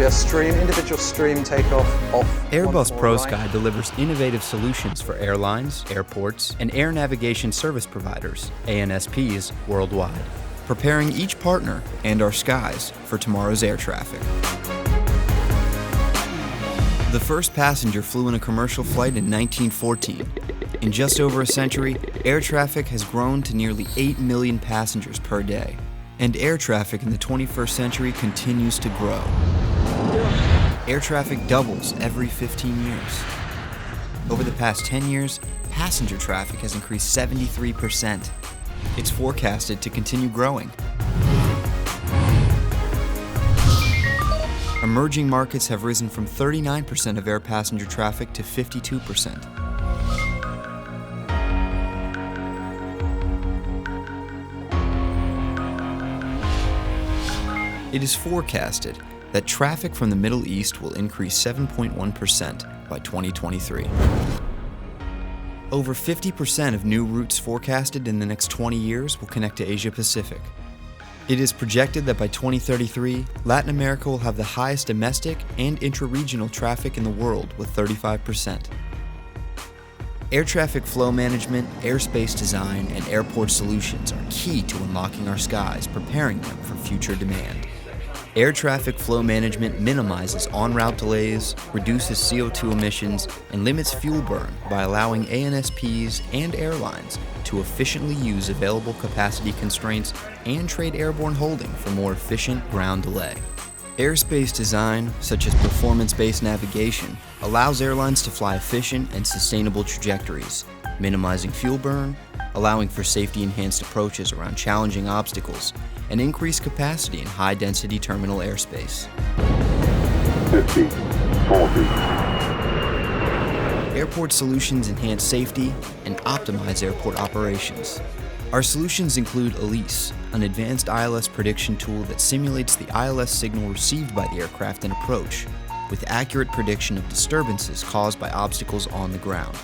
be a individual stream takeoff off. Airbus ProSky delivers innovative solutions for airlines, airports, and air navigation service providers, ANSPs, worldwide, preparing each partner and our skies for tomorrow's air traffic. The first passenger flew in a commercial flight in 1914. In just over a century, air traffic has grown to nearly 8 million passengers per day. And air traffic in the 21st century continues to grow. Air traffic doubles every 15 years. Over the past 10 years, passenger traffic has increased 73%. It's forecasted to continue growing. Emerging markets have risen from 39% of air passenger traffic to 52%. It is forecasted that traffic from the Middle East will increase 7.1% by 2023. Over 50% of new routes forecasted in the next 20 years will connect to Asia Pacific. It is projected that by 2033, Latin America will have the highest domestic and intra-regional traffic in the world with 35%. Air traffic flow management, airspace design, and airport solutions are key to unlocking our skies, preparing them for future demand. Air traffic flow management minimizes en-route delays, reduces CO2 emissions, and limits fuel burn by allowing ANSPs and airlines to efficiently use available capacity constraints and trade airborne holding for more efficient ground delay. Airspace design, such as performance-based navigation, allows airlines to fly efficient and sustainable trajectories, minimizing fuel burn, allowing for safety-enhanced approaches around challenging obstacles, and increased capacity in high-density terminal airspace. 50, 40. Airport solutions enhance safety and optimize airport operations. Our solutions include Elise, an advanced ILS prediction tool that simulates the ILS signal received by the aircraft in approach, with accurate prediction of disturbances caused by obstacles on the ground.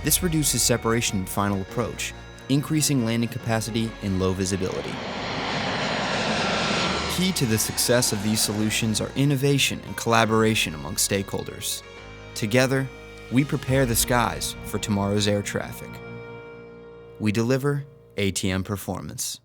This reduces separation in final approach, increasing landing capacity in low visibility. Key to the success of these solutions are innovation and collaboration among stakeholders. Together, we prepare the skies for tomorrow's air traffic. We deliver ATM performance.